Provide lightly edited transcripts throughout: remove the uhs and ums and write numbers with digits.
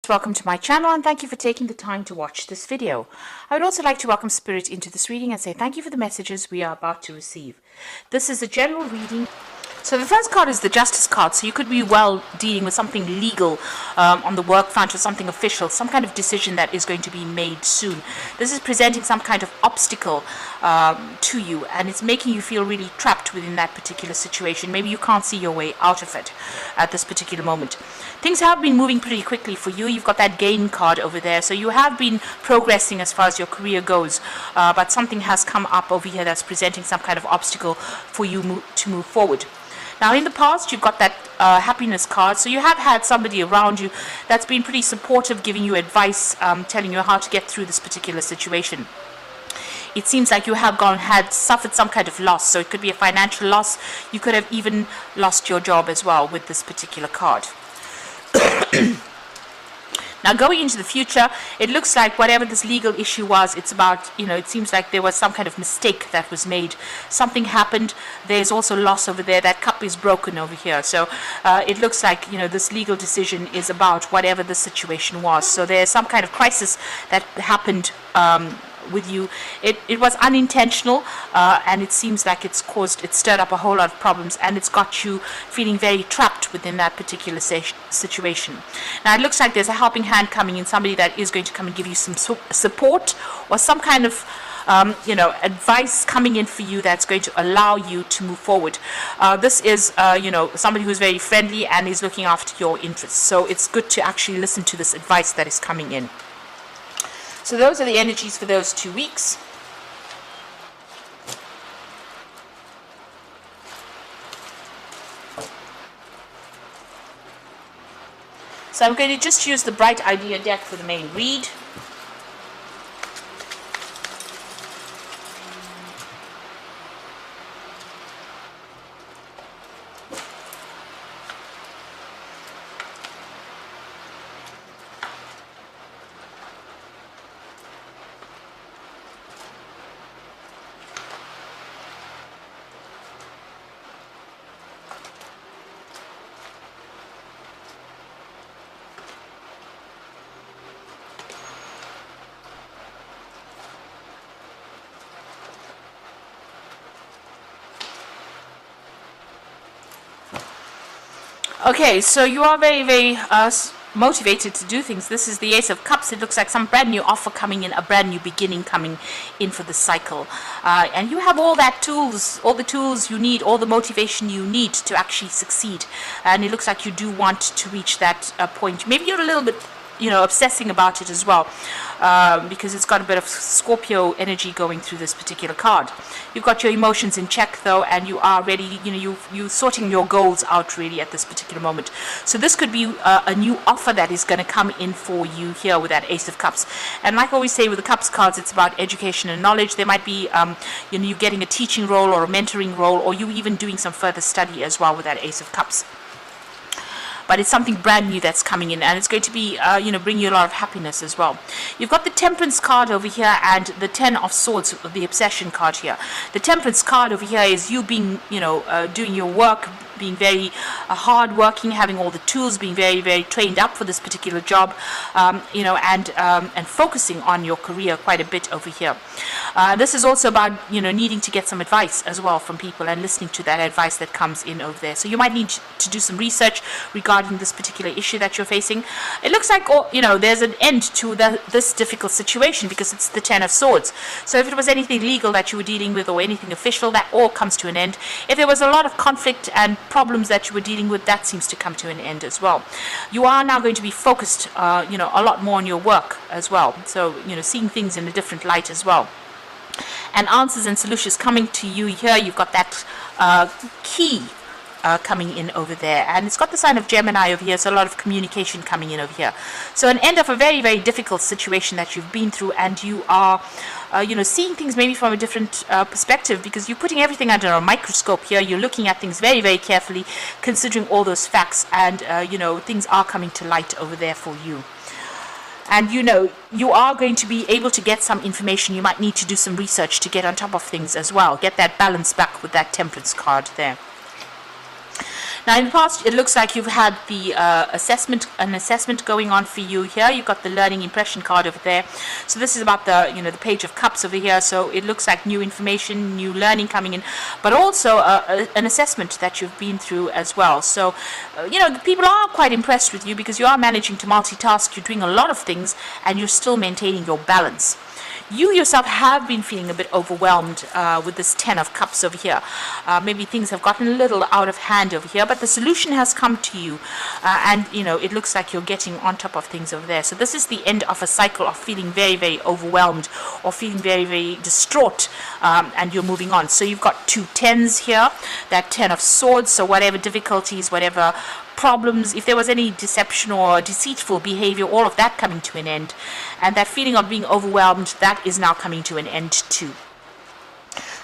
Welcome to my channel and thank you for taking the time to watch this video. I would also like to welcome Spirit into this reading and say thank you for the messages we are about to receive. This is a general reading. So the first card is the Justice card. So you could be dealing with something legal on the work front or something official, some kind of decision that is going to be made soon. This is presenting some kind of obstacle to you, and it's making you feel really trapped within that particular situation. Maybe you can't see your way out of it at this particular moment. Things have been moving pretty quickly for you. You've got that gain card over there. So you have been progressing as far as your career goes, but something has come up over here that's presenting some kind of obstacle for you to move forward. Now, in the past, you've got that happiness card. So you have had somebody around you that's been pretty supportive, giving you advice, telling you how to get through this particular situation. It seems like you have suffered some kind of loss. So it could be a financial loss. You could have even lost your job as well with this particular card. Now, going into the future, it looks like whatever this legal issue was, it's about, it seems like there was some kind of mistake that was made. Something happened. There's also loss over there. That cup is broken over here. So it looks like, this legal decision is about whatever the situation was. So there's some kind of crisis that happened with you. It was unintentional, and it seems like it stirred up a whole lot of problems, and it's got you feeling very trapped within that particular situation. Now it looks like there's a helping hand coming in, somebody that is going to come and give you some support or some kind of advice coming in for you that's going to allow you to move forward. This is somebody who's very friendly and is looking after your interests, so it's good to actually listen to this advice that is coming in. So those are the energies for those 2 weeks. So I'm going to just use the Bright Idea deck for the main read. Okay, so you are very, very motivated to do things. This is the Ace of Cups. It looks like some brand new offer coming in, a brand new beginning coming in for the cycle. And you have all the tools you need, all the motivation you need to actually succeed. And it looks like you do want to reach that point. Maybe you're a little bit obsessing about it as well, because it's got a bit of Scorpio energy going through this particular card. You've got your emotions in check though, and you are ready, you're sorting your goals out really at this particular moment. So this could be a new offer that is going to come in for you here with that Ace of Cups. And like I always say with the Cups cards, it's about education and knowledge. There might be you getting a teaching role or a mentoring role, or you even doing some further study as well with that Ace of Cups. But it's something brand new that's coming in, and it's going to be, bring you a lot of happiness as well. You've got the Temperance card over here and the Ten of Swords, the Obsession card here. The Temperance card over here is you being, doing your work, being very hard-working, having all the tools, being very, very trained up for this particular job, and focusing on your career quite a bit over here. This is also about, needing to get some advice as well from people and listening to that advice that comes in over there. So you might need to do some research regarding this particular issue that you're facing. It looks like, there's an end to this difficult situation because it's the Ten of Swords. So if it was anything legal that you were dealing with or anything official, that all comes to an end. If there was a lot of conflict and problems that you were dealing with, that seems to come to an end as well. You are now going to be focused, a lot more on your work as well. So, seeing things in a different light as well. And answers and solutions coming to you here. You've got that key coming in over there, and it's got the sign of Gemini over here, so a lot of communication coming in over here. So an end of a very, very difficult situation that you've been through, and you are seeing things maybe from a different perspective, because you're putting everything under a microscope here. You're looking at things very, very carefully, considering all those facts, and things are coming to light over there for you. And you are going to be able to get some information. You might need to do some research to get on top of things as well. Get that balance back with that Temperance card there. Now, in the past, it looks like you've had the an assessment going on for you here. You've got the learning impression card over there. So this is about the, the Page of Cups over here. So it looks like new information, new learning coming in, but also an assessment that you've been through as well. So, people are quite impressed with you because you are managing to multitask. You're doing a lot of things, and you're still maintaining your balance. You yourself have been feeling a bit overwhelmed with this 10 of Cups over here. Maybe things have gotten a little out of hand over here, but the solution has come to you. And it looks like you're getting on top of things over there. So this is the end of a cycle of feeling very, very overwhelmed or feeling very, very distraught, and you're moving on. So you've got 2 10s here, that 10 of Swords. So whatever difficulties, whatever problems, if there was any deception or deceitful behavior, all of that coming to an end. And that feeling of being overwhelmed, that is now coming to an end too.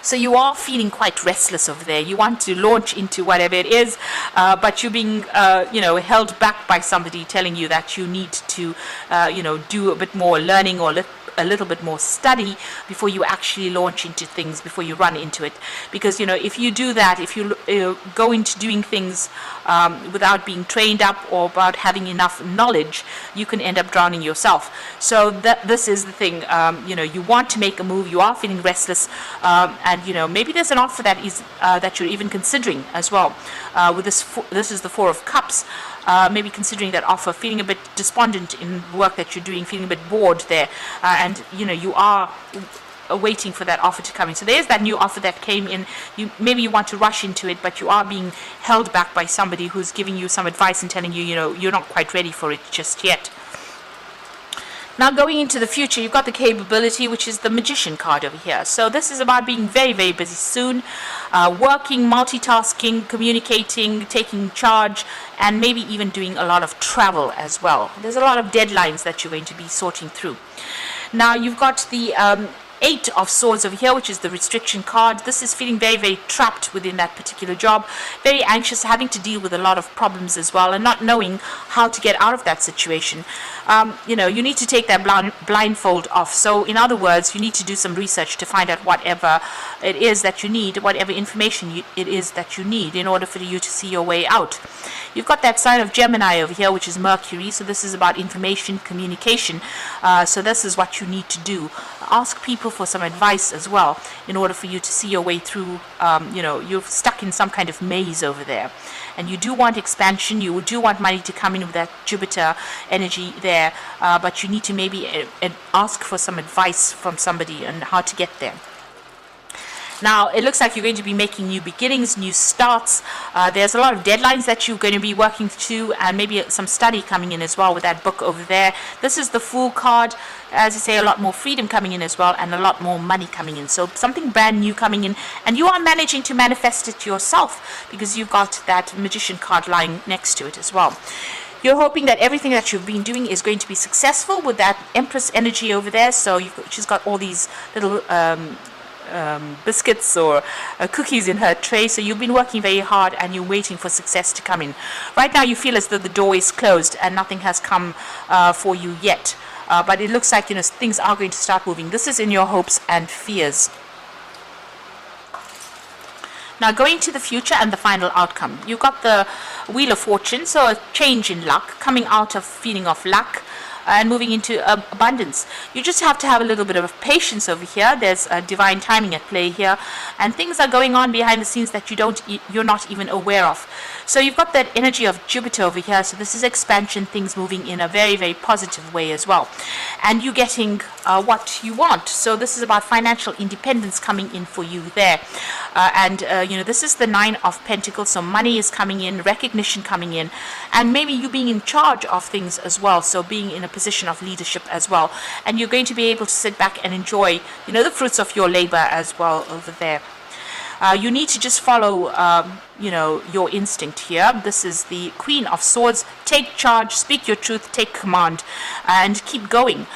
So you are feeling quite restless over there. You want to launch into whatever it is, but you're being, held back by somebody telling you that you need to, do a bit more learning or a little bit more study before you actually launch into things, before you run into it. Because, if you do that, if you go into doing things without being trained up or about having enough knowledge, you can end up drowning yourself. So this is the thing, you want to make a move, you are feeling restless, and maybe there's an offer that is that you're even considering as well. With this is the 4 of Cups. Maybe considering that offer, feeling a bit despondent in work that you're doing, feeling a bit bored there, and you are waiting for that offer to come in. So there's that new offer that came in. Maybe you want to rush into it, but you are being held back by somebody who's giving you some advice and telling you, you're not quite ready for it just yet. Now, going into the future, you've got the capability, which is the Magician card over here. So this is about being very, very busy soon, working, multitasking, communicating, taking charge, and maybe even doing a lot of travel as well. There's a lot of deadlines that you're going to be sorting through. Now, you've got the 8 of Swords over here, which is the restriction card. This is feeling very, very trapped within that particular job, very anxious, having to deal with a lot of problems as well, and not knowing how to get out of that situation. You need to take that blindfold off. So in other words, you need to do some research to find out whatever it is that you need, whatever information it is that you need in order for you to see your way out. You've got that sign of Gemini over here, which is Mercury. So this is about information, communication. So this is what you need to do. Ask people for some advice as well in order for you to see your way through. You're stuck in some kind of maze over there, and you do want expansion, you do want money to come in with that Jupiter energy there, but you need to maybe ask for some advice from somebody on how to get there. Now, it looks like you're going to be making new beginnings, new starts. There's a lot of deadlines that you're going to be working to, and maybe some study coming in as well with that book over there. This is the Fool card. As I say, a lot more freedom coming in as well, and a lot more money coming in. So something brand new coming in, and you are managing to manifest it yourself because you've got that Magician card lying next to it as well. You're hoping that everything that you've been doing is going to be successful with that Empress energy over there. So she's got all these little biscuits or cookies in her tray. So you've been working very hard and you're waiting for success to come in. Right now you feel as though the door is closed and nothing has come for you yet. But it looks like things are going to start moving. This is in your hopes and fears. Now, going to the future and the final outcome. You've got the Wheel of Fortune, so a change in luck, coming out of feeling of lack and moving into abundance. You just have to have a little bit of patience over here. There's divine timing at play here, and things are going on behind the scenes that you're not even aware of. So you've got that energy of Jupiter over here. So this is expansion, things moving in a very, very positive way as well, and you getting what you want. So this is about financial independence coming in for you there, and this is the 9 of Pentacles. So money is coming in, recognition coming in, and maybe you being in charge of things as well. So being in a position of leadership as well, and you're going to be able to sit back and enjoy the fruits of your labor as well over there. You need to just follow your instinct here. This is the Queen of Swords. Take charge, speak your truth, take command, and keep going.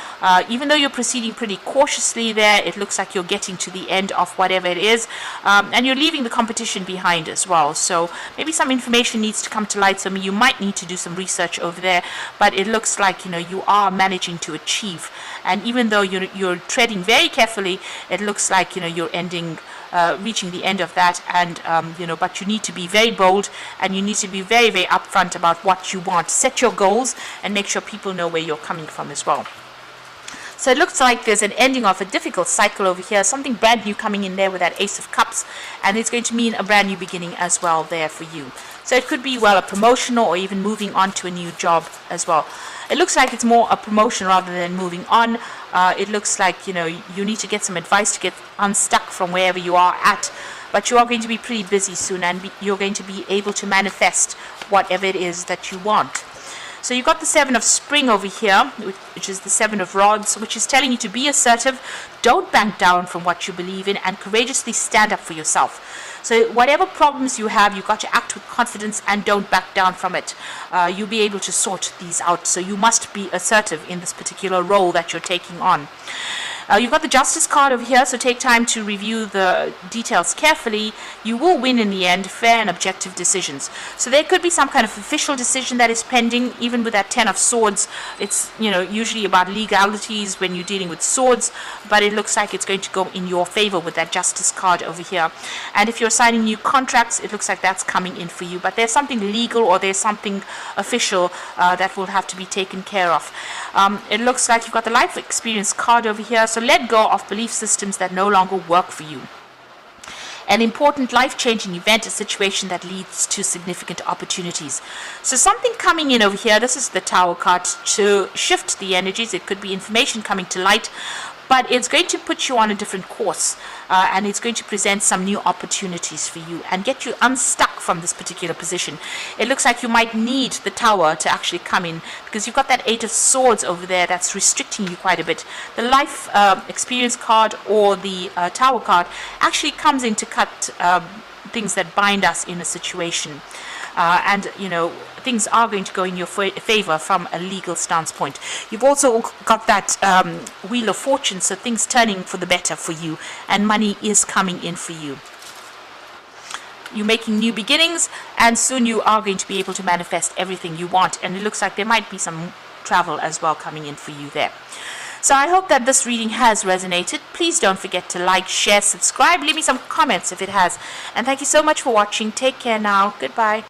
Even though you're proceeding pretty cautiously there, it looks like you're getting to the end of whatever it is, and you're leaving the competition behind as well. So maybe some information needs to come to light. So you might need to do some research over there, but it looks like you are managing to achieve. And even though you're treading very carefully, it looks like you're ending reaching the end of that, and but you need to be very bold, and you need to be very, very upfront about what you want. Set your goals and make sure people know where you're coming from as well. So it looks like there's an ending of a difficult cycle over here, something brand new coming in there with that Ace of Cups, and it's going to mean a brand new beginning as well there for you. So it could be, well, a promotion or even moving on to a new job as well. It looks like it's more a promotion rather than moving on. It looks like, you need to get some advice to get unstuck from wherever you are at, but you are going to be pretty busy soon, and you're going to be able to manifest whatever it is that you want. So you've got the Seven of Spring over here, which is the Seven of Rods, which is telling you to be assertive, don't back down from what you believe in, and courageously stand up for yourself. So whatever problems you have, you've got to act with confidence and don't back down from it. You'll be able to sort these out. So you must be assertive in this particular role that you're taking on. You've got the Justice card over here, so take time to review the details carefully. You will win in the end, fair and objective decisions. So there could be some kind of official decision that is pending, even with that Ten of Swords. It's, usually about legalities when you're dealing with swords, but it looks like it's going to go in your favor with that Justice card over here. And if you're signing new contracts, it looks like that's coming in for you. But there's something legal or there's something official that will have to be taken care of. It looks like you've got the Life Experience card over here. So let go of belief systems that no longer work for you. An important life-changing event, a situation that leads to significant opportunities. So something coming in over here, this is the Tower card, to shift the energies. It could be information coming to light, but it's going to put you on a different course, and it's going to present some new opportunities for you and get you unstuck from this particular position. It looks like you might need the Tower to actually come in, because you've got that Eight of Swords over there that's restricting you quite a bit. The Life Experience card or the Tower card actually comes in to cut things that bind us in a situation. And things are going to go in your favor from a legal stance point. You've also got that Wheel of Fortune, so things turning for the better for you, and money is coming in for you. You're making new beginnings, and soon you are going to be able to manifest everything you want, and it looks like there might be some travel as well coming in for you there. So I hope that this reading has resonated. Please don't forget to like, share, subscribe, leave me some comments if it has. And thank you so much for watching. Take care now. Goodbye.